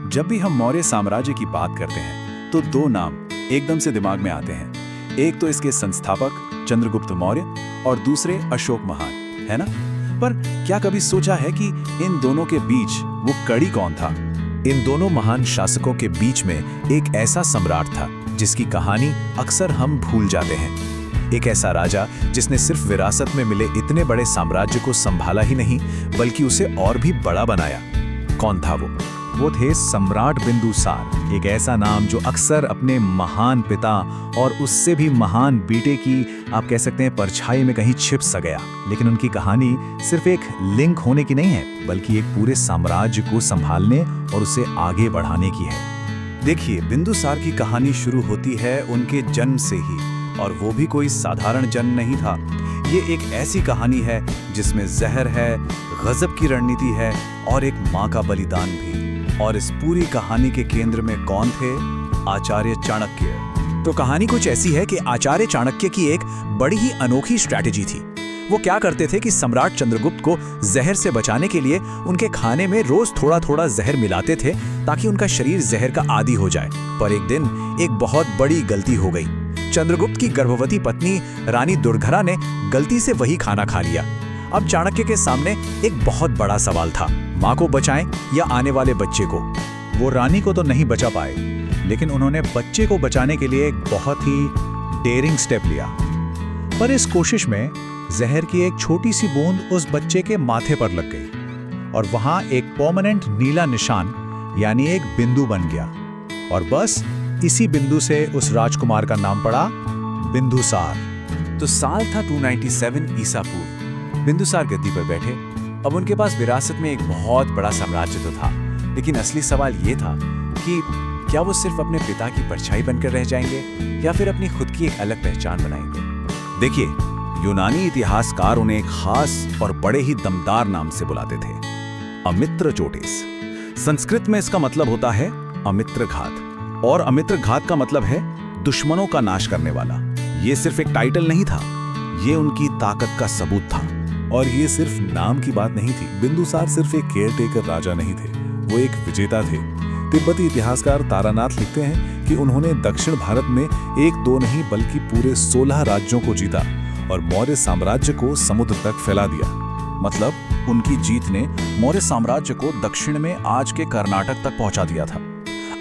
जब भी हम मौर्य साम्राज्य की बात करते हैं तो दो नाम एकदम से दिमाग में आते हैं। एक तो इसके संस्थापक चंद्रगुप्त मौर्य और दूसरे अशोक महान, है ना? पर क्या कभी सोचा है कि इन दोनों के बीच वो कड़ी कौन था? इन दोनों महान शासकों के बीच में एक ऐसा सम्राट था जिसकी कहानी अक्सर हम भूल जाते हैं। एक ऐसा राजा जिसने सिर्फ विरासत में मिले इतने बड़े साम्राज्य को संभाला ही नहीं बल्कि उसे और भी बड़ा बनाया। कौन था वो? वो थे सम्राट बिंदुसार, एक ऐसा नाम जो अक्सर अपने महान पिता और उससे भी महान बेटे की आप कह सकते हैं परछाई में कहीं छिप सा गया। लेकिन उनकी कहानी सिर्फ एक लिंक होने की नहीं है बल्कि एक पूरे साम्राज्य को संभालने और उसे आगे बढ़ाने की है। देखिए, बिंदुसार की कहानी शुरू होती है उनके जन्म से ही, और वो भी कोई साधारण जन्म नहीं था। ये एक ऐसी कहानी है जिसमें जहर है, गजब की रणनीति है और एक माँ का बलिदान भी। और इस पूरी कहानी के केंद्र में कौन थे? आचार्य चाणक्य। तो कहानी कुछ ऐसी है कि आचार्य चाणक्य की एक बड़ी ही अनोखी स्ट्रैटेजी थी। वो क्या करते थे कि सम्राट चंद्रगुप्त को जहर से बचाने के लिए उनके खाने में रोज थोड़ा थोड़ा जहर मिलाते थे ताकि उनका शरीर जहर का आदी हो जाए। पर एक दिन एक बहुत बड़ी गलती हो गई। चंद्रगुप्त की गर्भवती पत्नी रानी दुर्धरा ने गलती से वही खाना खा लिया। अब चाणक्य के सामने एक बहुत बड़ा सवाल था, माँ को बचाएं या आने वाले बच्चे को। वो रानी को तो नहीं बचा पाए, लेकिन उन्होंने बच्चे को बचाने के लिए एक बहुत ही डेयरिंग स्टेप लिया। पर इस कोशिश में जहर की एक छोटी सी बूंद उस बच्चे के माथे पर लग गई और वहां एक परमानेंट नीला निशान यानी एक बिंदु बन गया। और बस इसी बिंदु से उस राजकुमार का नाम पड़ा बिंदुसार। तो साल था 297 ईसा पूर्व। बिंदुसार गद्दी पर बैठे। अब उनके पास विरासत में एक बहुत बड़ा साम्राज्य तो था, लेकिन असली सवाल ये था कि क्या वो सिर्फ अपने पिता की परछाई बनकर रह जाएंगे या फिर अपनी खुद की एक अलग पहचान बनाएंगे। देखिए, यूनानी इतिहासकार उन्हें एक खास और बड़े ही दमदार नाम से बुलाते थे, अमित्रचोटेस। संस्कृत में इसका मतलब होता है अमित्र घात, और अमित्र घात का मतलब है दुश्मनों का नाश करने वाला। ये सिर्फ एक टाइटल नहीं था, ये उनकी ताकत का सबूत था। और ये सिर्फ नाम की बात नहीं थी। बिंदुसार सिर्फ एक केयरटेकर राजा नहीं थे, वो एक विजेता थे। तिब्बती इतिहासकार तारानाथ लिखते हैं कि उन्होंने दक्षिण भारत में एक दो नहीं बल्कि पूरे 16 राज्यों को जीता और मौर्य साम्राज्य को समुद्र तक फैला दिया। मतलब उनकी जीत ने मौर्य साम्राज्य को दक्षिण में आज के कर्नाटक तक पहुंचा दिया था।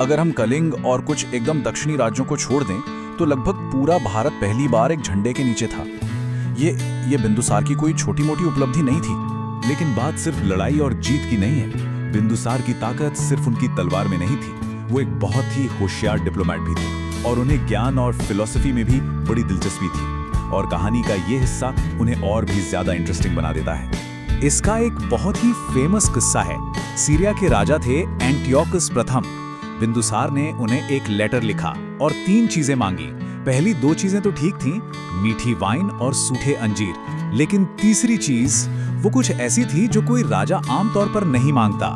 अगर हम कलिंग और कुछ एकदम दक्षिणी राज्यों को छोड़ दें तो लगभग पूरा भारत पहली बार एक झंडे के नीचे था। ये बिंदुसार की कोई छोटी मोटी उपलब्धि नहीं थी। लेकिन बात सिर्फ लड़ाई और जीत की नहीं है। बिंदुसार की ताकत सिर्फ उनकी तलवार में नहीं थी, वो एक बहुत ही होशियार डिप्लोमेट भी थे और उन्हें ज्ञान और फिलॉसफी में भी बड़ी दिलचस्पी थी। और कहानी का ये हिस्सा उन्हें और भी ज्यादा इंटरेस्टिंग बना देता है। इसका एक बहुत ही फेमस किस्सा है। सीरिया के राजा थे एंटियोकस प्रथम। बिंदुसार ने उन्हें एक लेटर लिखा और 3 चीजें मांगी। पहली 2 चीजें तो ठीक थीं, मीठी वाइन और सूखे अंजीर। लेकिन तीसरी चीज वो कुछ ऐसी थी जो कोई राजा आमतौर पर नहीं मांगता।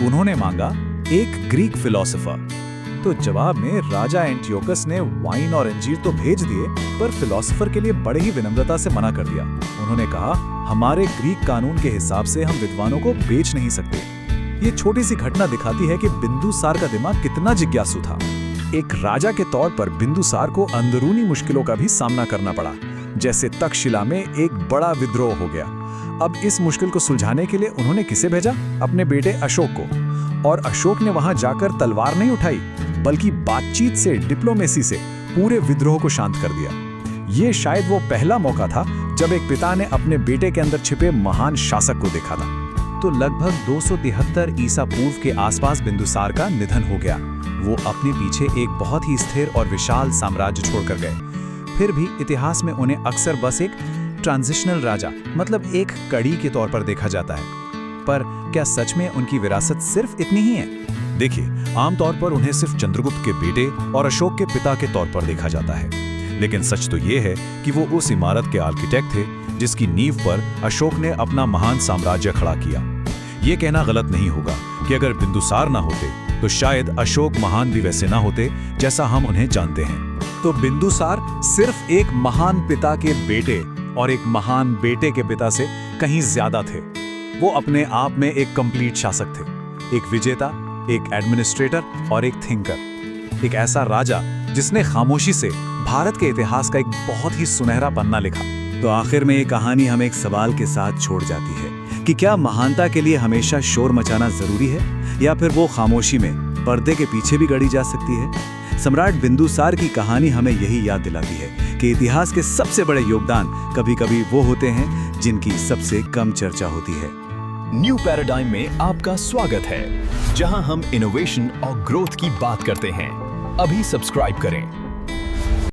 उन्होंने मांगा एक ग्रीक फिलोसोफर। तो जवाब में राजा एंटियोकस ने वाइन और अंजीर तो भेज दिए, पर फिलोसोफर के लिए बड़े ही विनम्रता से मना कर दिया। उन्होंने कहा, हमारे ग्रीक कानून के हिसाब से हम विद्वानों को बेच नहीं सकते। ये छोटी सी घटना दिखाती है कि बिंदुसार का दिमाग कितना जिज्ञासु था। एक राजा के तौर पर बिंदुसार को अंदरूनी मुश्किलों का भी सामना करना पड़ा, जैसे तक्षशिला में एक बड़ा विद्रोह हो गया। अब इस मुश्किल को सुलझाने के लिए उन्होंने किसे भेजा? अपने बेटे अशोक को। और अशोक ने वहां जाकर तलवार नहीं उठाई बल्कि बातचीत से, डिप्लोमेसी से पूरे विद्रोह को शांत कर दिया। ये शायद वो पहला मौका था जब एक पिता ने अपने बेटे के अंदर छिपे महान शासक को देखा था। तो लगभग 273 ईसा पूर्व के आसपास बिंदुसार का निधन हो गया। वो अपने पीछे एक बहुत ही स्थिर और विशाल साम्राज्य छोड़कर गए। फिर भी इतिहास में उन्हें अक्सर बस एक ट्रांजिशनल राजा, मतलब एक कड़ी के तौर पर देखा जाता है। पर क्या सच में उनकी विरासत सिर्फ इतनी ही है? देखिए, आमतौर पर उन्हें सिर्फ चंद्रगुप्त के बेटे और अशोक के पिता के तौर पर देखा जाता है। लेकिन सच तो ये है कि वो उस इमारत के आर्किटेक्ट थे जिसकी नींव पर अशोक ने अपना महान साम्राज्य खड़ा किया। ये कहना गलत नहीं होगा कि अगर बिंदुसार ना होते तो शायद अशोक महान भी वैसे ना होते जैसा हम उन्हें जानते हैं। तो बिंदुसार सिर्फ एक महान पिता के बेटे और एक महान बेटे के पिता से कहीं ज्यादा थे। वो अपने आप में एक कंप्लीट शासक थे, एक विजेता, एक एडमिनिस्ट्रेटर और एक थिंकर। एक ऐसा राजा जिसने खामोशी से भारत के इतिहास का एक बहुत ही सुनहरा पन्ना लिखा। तो आखिर में ये कहानी हमें एक सवाल के साथ छोड़ जाती है कि क्या महानता के लिए हमेशा शोर मचाना जरूरी है, या फिर वो खामोशी में पर्दे के पीछे भी गढ़ी जा सकती है। सम्राट बिंदुसार की कहानी हमें यही याद दिलाती है कि इतिहास के सबसे बड़े योगदान कभी-कभी वो होते हैं जिनकी सबसे कम चर्चा होती है। न्यू पैराडाइम में आपका स्वागत है, जहां हम इनोवेशन और ग्रोथ की बात करते हैं। अभी सब्सक्राइब करें।